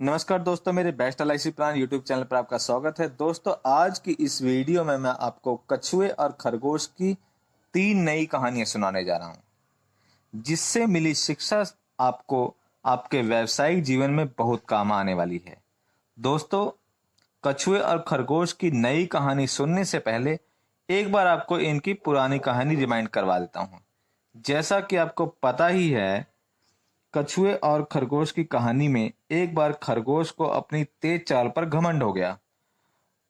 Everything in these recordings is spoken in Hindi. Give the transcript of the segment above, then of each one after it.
नमस्कार दोस्तों, मेरे best LIC plan YouTube channel पर आपका स्वागत है। दोस्तों, आज की इस वीडियो में मैं आपको कछुए और खरगोश की 3 नई कहानियां सुनाने जा रहा हूं, जिससे मिली शिक्षा आपको आपके व्यावसायिक जीवन में बहुत काम आने वाली है। दोस्तों, कछुए और खरगोश की नई कहानी सुनने से पहले एक बार आपको इनकी पुरानी कहानी रिमाइंड करवा देता हूं। जैसा कि आपको पता ही है, कछुए और खरगोश की कहानी में एक बार खरगोश को अपनी तेज चाल पर घमंड हो गया।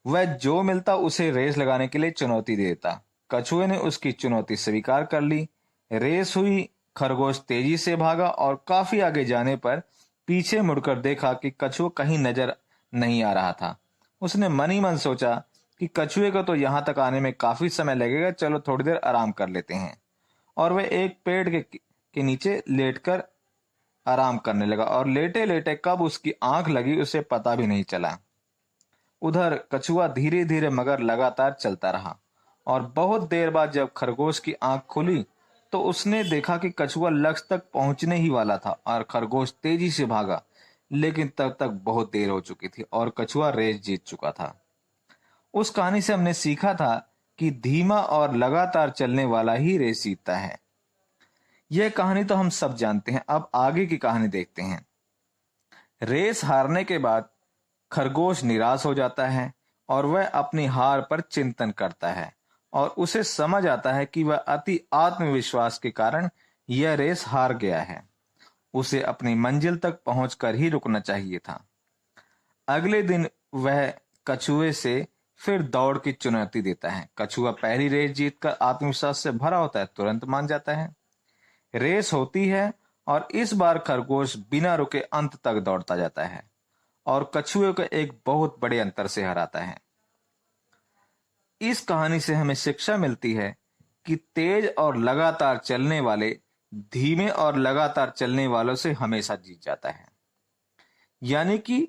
वह जो मिलता उसे रेस लगाने के लिए चुनौती दे देता। कछुए ने उसकी चुनौती स्वीकार कर ली। रेस हुई। खरगोश तेजी से भागा और काफी आगे जाने पर पीछे मुड़कर देखा कि कछुआ कहीं नजर नहीं आ रहा था। उसने मन ही मन सोचा कि कछुए को तो यहाँ तक आने में काफी समय लगेगा, चलो थोड़ी देर आराम कर लेते हैं। और वह एक पेड़ के नीचे लेटकर आराम करने लगा और लेटे लेटे कब उसकी आंख लगी उसे पता भी नहीं चला। उधर कछुआ धीरे धीरे मगर लगातार चलता रहा और बहुत देर बाद जब खरगोश की आंख खुली तो उसने देखा कि कछुआ लक्ष्य तक पहुंचने ही वाला था और खरगोश तेजी से भागा, लेकिन तब तक बहुत देर हो चुकी थी और कछुआ रेस जीत चुका था। उस कहानी से हमने सीखा था कि धीमा और लगातार चलने वाला ही रेस जीतता है। यह कहानी तो हम सब जानते हैं। अब आगे की कहानी देखते हैं। रेस हारने के बाद खरगोश निराश हो जाता है और वह अपनी हार पर चिंतन करता है और उसे समझ आता है कि वह अति आत्मविश्वास के कारण यह रेस हार गया है। उसे अपनी मंजिल तक पहुंचकर ही रुकना चाहिए था। अगले दिन वह कछुए से फिर दौड़ की चुनौती देता है। कछुआ पहली रेस जीतकर आत्मविश्वास से भरा होता है, तुरंत मान जाता है। रेस होती है और इस बार खरगोश बिना रुके अंत तक दौड़ता जाता है और कछुए को एक बहुत बड़े अंतर से हराता है। इस कहानी से हमें शिक्षा मिलती है कि तेज और लगातार चलने वाले धीमे और लगातार चलने वालों से हमेशा जीत जाता है। यानी कि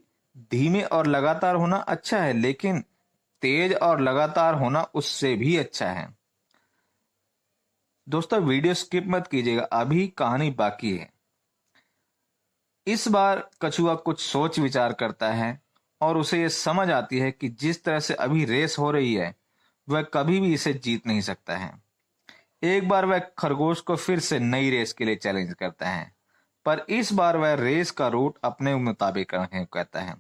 धीमे और लगातार होना अच्छा है, लेकिन तेज और लगातार होना उससे भी अच्छा है। दोस्तों, वीडियो स्किप मत कीजिएगा, अभी कहानी बाकी है। इस बार कछुआ कुछ सोच विचार करता है और उसे यह समझ आती है कि जिस तरह से अभी रेस हो रही है वह कभी भी इसे जीत नहीं सकता है। एक बार वह खरगोश को फिर से नई रेस के लिए चैलेंज करता है, पर इस बार वह रेस का रूट अपने मुताबिक करने को कहता है।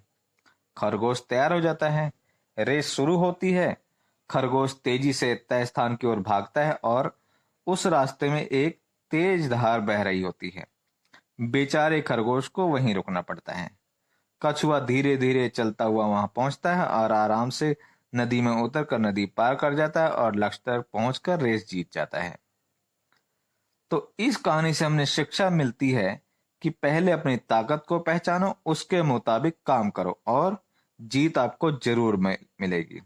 खरगोश तैयार हो जाता है। रेस शुरू होती है। खरगोश तेजी से तय स्थान की ओर भागता है और उस रास्ते में एक तेज धार बह रही होती है। बेचारे खरगोश को वहीं रुकना पड़ता है। कछुआ धीरे धीरे चलता हुआ वहां पहुंचता है और आराम से नदी में उतरकर नदी पार कर जाता है और लक्ष्य तक पहुंचकर रेस जीत जाता है। तो इस कहानी से हमने शिक्षा मिलती है कि पहले अपनी ताकत को पहचानो, उसके मुताबिक काम करो और जीत आपको जरूर मिलेगी।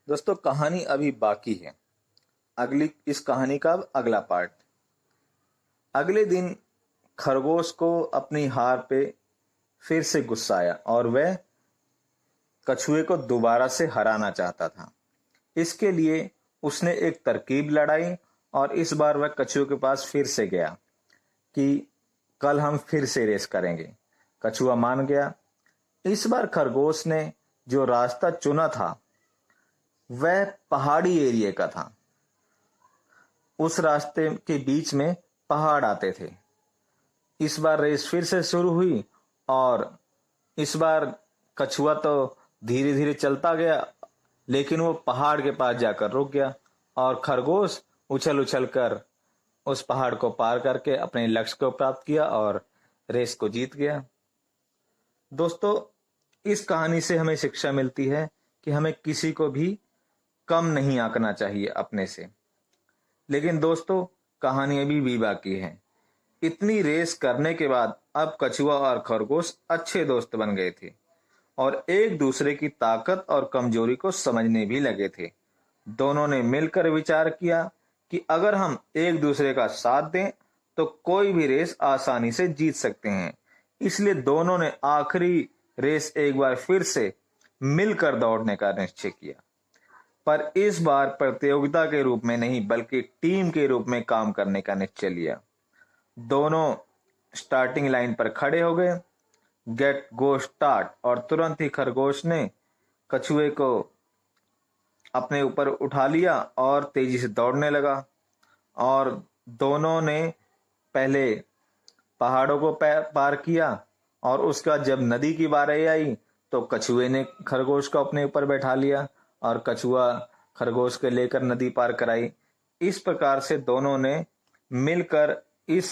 दोस्तों, कहानी अभी बाकी है। अगली इस कहानी का अगला पार्ट। अगले दिन खरगोश को अपनी हार पे फिर से गुस्सा आया और वह कछुए को दोबारा से हराना चाहता था। इसके लिए उसने एक तरकीब लड़ाई और इस बार वह कछुए के पास फिर से गया कि कल हम फिर से रेस करेंगे। कछुआ मान गया। इस बार खरगोश ने जो रास्ता चुना था वह पहाड़ी एरिया का था। उस रास्ते के बीच में पहाड़ आते थे। इस बार रेस फिर से शुरू हुई और इस बार कछुआ तो धीरे धीरे चलता गया, लेकिन वो पहाड़ के पास जाकर रुक गया और खरगोश उछल उछल कर उस पहाड़ को पार करके अपने लक्ष्य को प्राप्त किया और रेस को जीत गया। दोस्तों, इस कहानी से हमें शिक्षा मिलती है कि हमें किसी को भी कम नहीं आंकना चाहिए अपने से। लेकिन दोस्तों, कहानी अभी भी बाकी है। इतनी रेस करने के बाद अब कछुआ और खरगोश अच्छे दोस्त बन गए थे और एक दूसरे की ताकत और कमजोरी को समझने भी लगे थे। दोनों ने मिलकर विचार किया कि अगर हम एक दूसरे का साथ दें तो कोई भी रेस आसानी से जीत सकते हैं। इसलिए दोनों ने आखिरी रेस एक बार फिर से मिलकर दौड़ने का निश्चय किया, पर इस बार प्रतियोगिता के रूप में नहीं बल्कि टीम के रूप में काम करने का निश्चय लिया। दोनों स्टार्टिंग लाइन पर खड़े हो गए। गेट गो स्टार्ट, और तुरंत ही खरगोश ने कछुए को अपने ऊपर उठा लिया और तेजी से दौड़ने लगा। और दोनों ने पहले पहाड़ों को पार किया, और उसका जब नदी की बारी आई तो कछुए ने खरगोश को अपने ऊपर बैठा लिया और कछुआ खरगोश के लेकर नदी पार कराई। इस प्रकार से दोनों ने मिलकर इस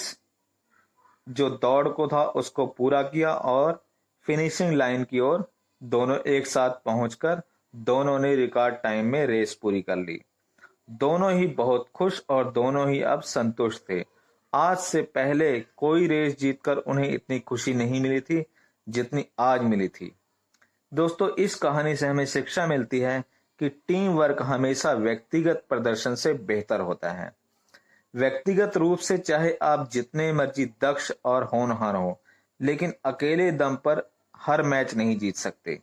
जो दौड़ को था उसको पूरा किया और फिनिशिंग लाइन की ओर दोनों एक साथ पहुंचकर दोनों ने रिकॉर्ड टाइम में रेस पूरी कर ली। दोनों ही बहुत खुश और दोनों ही अब संतुष्ट थे। आज से पहले कोई रेस जीतकर उन्हें इतनी खुशी नहीं मिली थी जितनी आज मिली थी। दोस्तों, इस कहानी से हमें शिक्षा मिलती है कि टीम वर्क हमेशा व्यक्तिगत प्रदर्शन से बेहतर होता है। व्यक्तिगत रूप से चाहे आप जितने मर्जी दक्ष और होनहार हो, लेकिन अकेले दम पर हर मैच नहीं जीत सकते।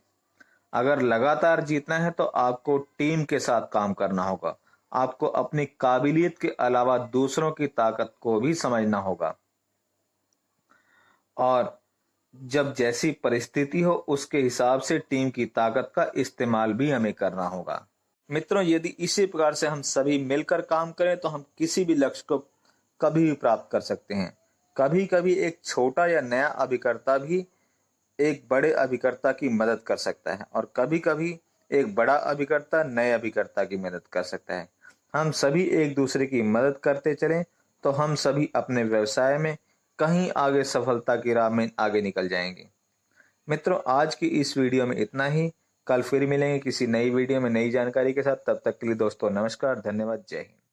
अगर लगातार जीतना है तो आपको टीम के साथ काम करना होगा। आपको अपनी काबिलियत के अलावा दूसरों की ताकत को भी समझना होगा, और जब जैसी परिस्थिति हो उसके हिसाब से टीम की ताकत का इस्तेमाल भी हमें करना होगा। मित्रों, यदि इसी प्रकार से हम सभी मिलकर काम करें तो हम किसी भी लक्ष्य को कभी भी प्राप्त कर सकते हैं। कभी कभी एक छोटा या नया अभिकर्ता भी एक बड़े अभिकर्ता की मदद कर सकता है, और कभी कभी एक बड़ा अभिकर्ता नए अभिकर्ता की मदद कर सकता है। हम सभी एक दूसरे की मदद करते चलें तो हम सभी अपने व्यवसाय में कहीं आगे सफलता की राह में आगे निकल जाएंगे। मित्रों, आज की इस वीडियो में इतना ही। कल फिर मिलेंगे किसी नई वीडियो में नई जानकारी के साथ। तब तक के लिए दोस्तों नमस्कार, धन्यवाद, जय हिंद।